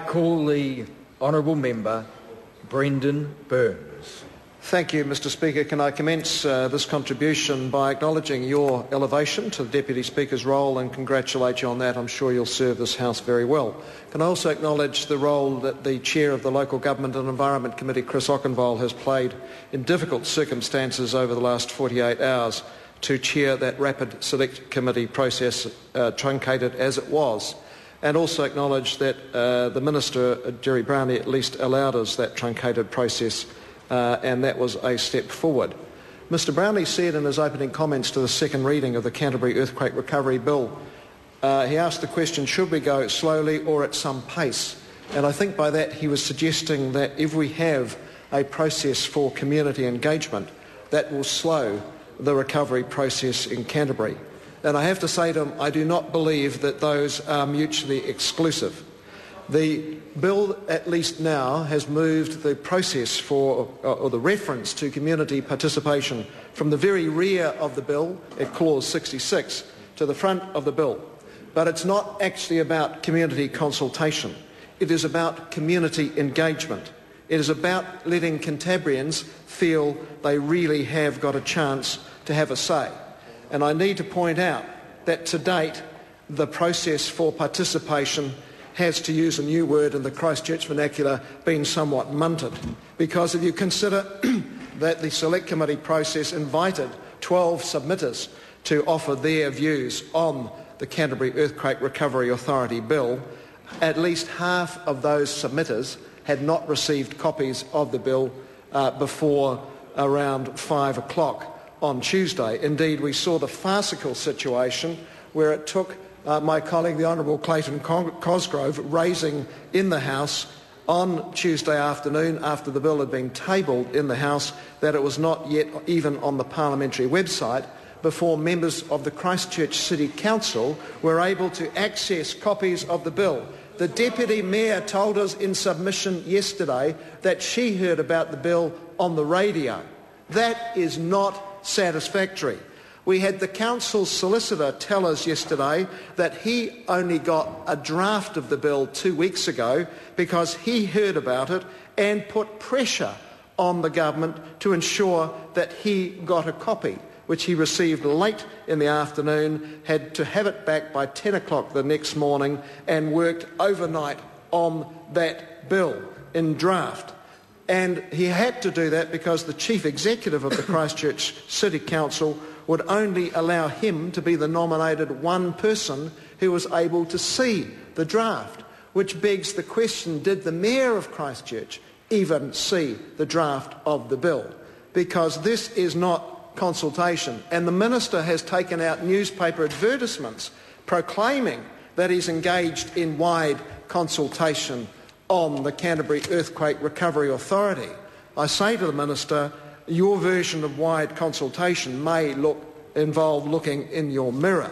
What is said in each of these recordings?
Call the honourable member Brendan Burns. Thank you, Mr Speaker. Can I commence this contribution by acknowledging your elevation to the Deputy Speaker's role and congratulate you on that. I'm sure you'll serve this House very well. Can I also acknowledge the role that the Chair of the Local Government and Environment Committee, Chris Ockenvall, has played in difficult circumstances over the last 48 hours to chair that rapid select committee process, truncated as it was. And also acknowledge that the Minister, Jerry Brownlee, at least allowed us that truncated process, and that was a step forward. Mr Brownlee said in his opening comments to the second reading of the Canterbury Earthquake Recovery Bill, he asked the question, should we go slowly or at some pace? And I think by that he was suggesting that if we have a process for community engagement, that will slow the recovery process in Canterbury. And I have to say to him, I do not believe that those are mutually exclusive. The bill, at least now, has moved the process for, or the reference to community participation from the very rear of the bill, at clause 66, to the front of the bill. But it's not actually about community consultation. It is about community engagement. It is about letting Cantabrians feel they really have got a chance to have a say. And I need to point out that to date, the process for participation has, to use a new word in the Christchurch vernacular, been somewhat munted. Because if you consider that the Select Committee process invited 12 submitters to offer their views on the Canterbury Earthquake Recovery Authority Bill, at least half of those submitters had not received copies of the bill before around 5 o'clock on Tuesday. Indeed, we saw the farcical situation where it took my colleague, the Honourable Clayton Cosgrove, raising in the House on Tuesday afternoon, after the bill had been tabled in the House, that it was not yet even on the parliamentary website, before members of the Christchurch City Council were able to access copies of the bill. The Deputy Mayor told us in submission yesterday that she heard about the bill on the radio. That is not satisfactory. We had the Council's solicitor tell us yesterday that he only got a draft of the bill 2 weeks ago because he heard about it and put pressure on the government to ensure that he got a copy, which he received late in the afternoon, had to have it back by 10 o'clock the next morning, and worked overnight on that bill in draft. And he had to do that because the Chief Executive of the Christchurch City Council would only allow him to be the nominated one person who was able to see the draft, which begs the question, did the Mayor of Christchurch even see the draft of the bill? Because this is not consultation. And the Minister has taken out newspaper advertisements proclaiming that he's engaged in wide consultation on the Canterbury Earthquake Recovery Authority. I say to the Minister, your version of wide consultation may involve looking in your mirror.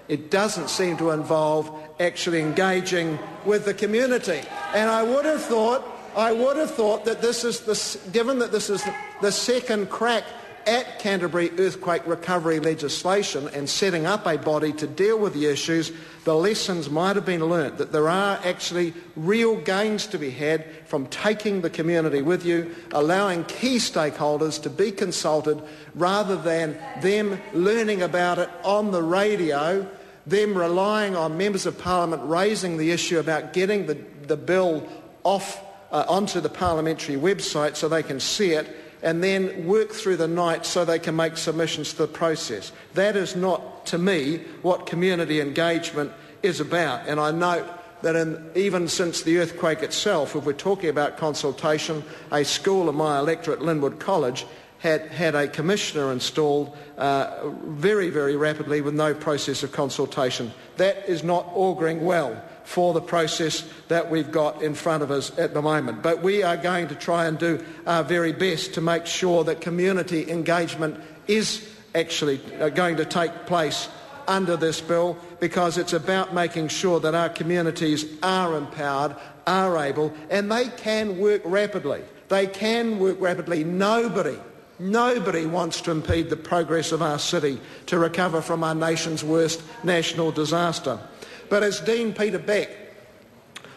It doesn't seem to involve actually engaging with the community. And I would have thought that this is given that this is the second crack at Canterbury earthquake recovery legislation and setting up a body to deal with the issues, the lessons might have been learnt, that there are actually real gains to be had from taking the community with you, allowing key stakeholders to be consulted rather than them learning about it on the radio, them relying on members of Parliament raising the issue about getting the bill off onto the parliamentary website so they can see it, and then work through the night so they can make submissions to the process. That is not, to me, what community engagement is about. And I note that even since the earthquake itself, if we're talking about consultation, a school in my electorate, Linwood College, had a commissioner installed very, very rapidly with no process of consultation. That is not auguring well for the process that we've got in front of us at the moment. But we are going to try and do our very best to make sure that community engagement is actually going to take place under this bill, because it's about making sure that our communities are empowered, are able, and they can work rapidly. They can work rapidly. Nobody wants to impede the progress of our city to recover from our nation's worst national disaster. But as Dean Peter Beck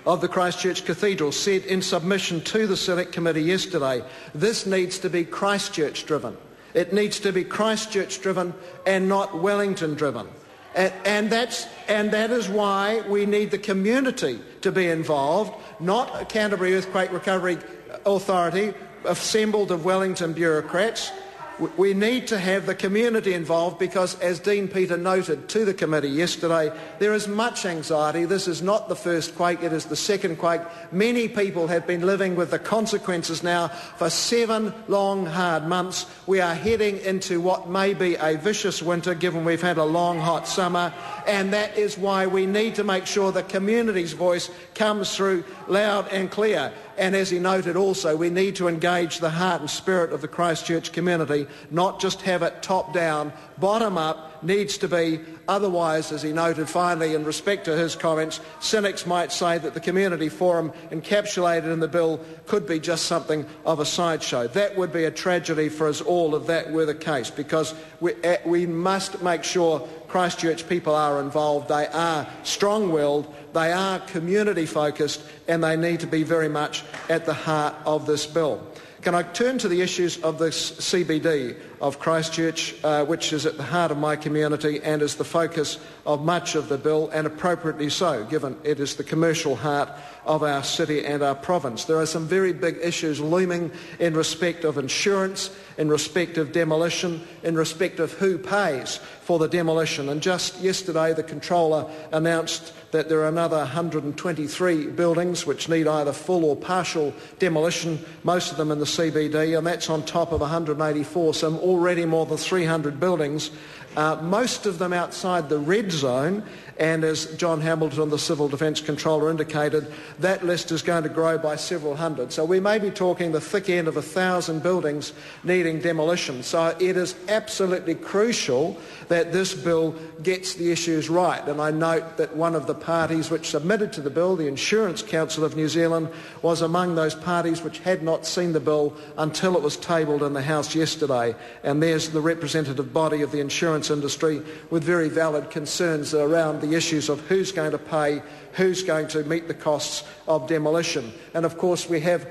of the Christchurch Cathedral said in submission to the Select Committee yesterday, this needs to be Christchurch driven. It needs to be Christchurch driven and not Wellington driven. And that is why we need the community to be involved, not a Canterbury Earthquake Recovery Authority assembled of Wellington bureaucrats. We need to have the community involved because, as Dean Peter noted to the committee yesterday, there is much anxiety. This is not the first quake, it is the second quake. Many people have been living with the consequences now for 7 long, hard months. We are heading into what may be a vicious winter, given we've had a long, hot summer, and that is why we need to make sure the community's voice comes through loud and clear. And as he noted also, we need to engage the heart and spirit of the Christchurch community, not just have it top down. Bottom up needs to be, otherwise, as he noted finally in respect to his comments, cynics might say that the community forum encapsulated in the bill could be just something of a sideshow. That would be a tragedy for us all if that were the case, because we must make sure Christchurch people are involved. They are strong-willed, they are community-focused, and they need to be very much at the heart of this bill. Can I turn to the issues of the CBD of Christchurch, which is at the heart of my community and is the focus of much of the bill, and appropriately so, given it is the commercial heart of our city and our province. There are some very big issues looming in respect of insurance, in respect of demolition, in respect of who pays for the demolition. And just yesterday the Controller announced that there are another 123 buildings which need either full or partial demolition, most of them in the CBD, and that's on top of 184, so already more than 300 buildings, most of them outside the red zone. And as John Hamilton, the Civil Defence Controller, indicated, that list is going to grow by several hundred. So we may be talking the thick end of 1,000 buildings needing demolition. So it is absolutely crucial that this bill gets the issues right. And I note that one of the parties which submitted to the bill, the Insurance Council of New Zealand, was among those parties which had not seen the bill until it was tabled in the House yesterday. And there's the representative body of the insurance industry with very valid concerns around the issues of who's going to pay, who's going to meet the costs of demolition. And of course we have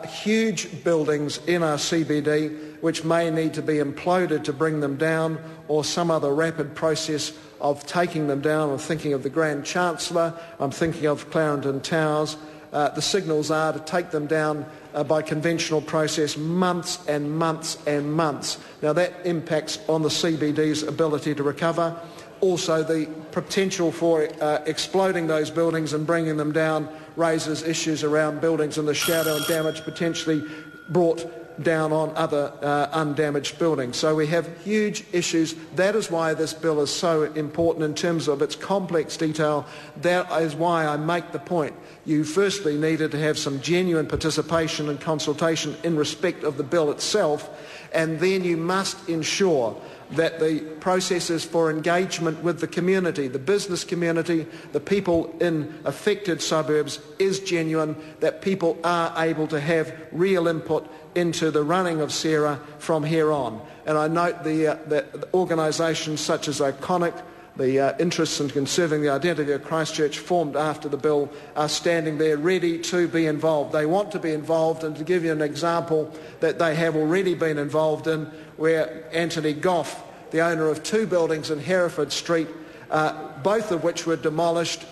huge buildings in our CBD which may need to be imploded to bring them down, or some other rapid process of taking them down. I'm thinking of the Grand Chancellor, I'm thinking of Clarendon Towers. The signals are to take them down by conventional process months and months and months. Now that impacts on the CBD's ability to recover. Also, the potential for exploding those buildings and bringing them down raises issues around buildings in the shadow and damage potentially brought down on other undamaged buildings. So we have huge issues. That is why this bill is so important in terms of its complex detail. That is why I make the point. You firstly needed to have some genuine participation and consultation in respect of the bill itself, and then you must ensure that the processes for engagement with the community, the business community, the people in affected suburbs is genuine, that people are able to have real input into the running of SERA from here on. And I note that organisations such as ICONIC, the interests in conserving the identity of Christchurch, formed after the bill, are standing there ready to be involved. They want to be involved, and to give you an example that they have already been involved in, where Anthony Goff, the owner of 2 buildings in Hereford Street, both of which were demolished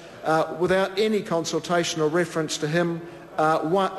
without any consultation or reference to him,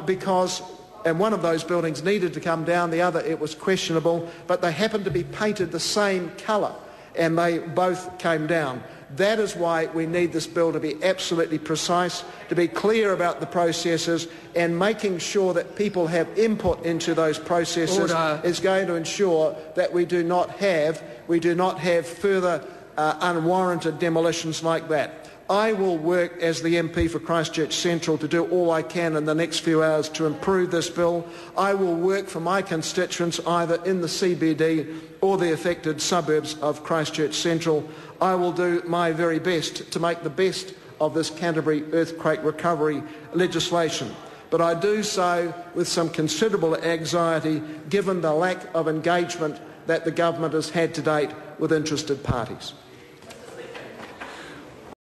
because one of those buildings needed to come down, the other it was questionable, but they happened to be painted the same colour, and they both came down. That is why we need this bill to be absolutely precise, to be clear about the processes, and making sure that people have input into those processes is going to ensure that we do not have further unwarranted demolitions like that. I will work as the MP for Christchurch Central to do all I can in the next few hours to improve this bill. I will work for my constituents either in the CBD or the affected suburbs of Christchurch Central. I will do my very best to make the best of this Canterbury earthquake recovery legislation. But I do so with some considerable anxiety given the lack of engagement that the government has had to date with interested parties.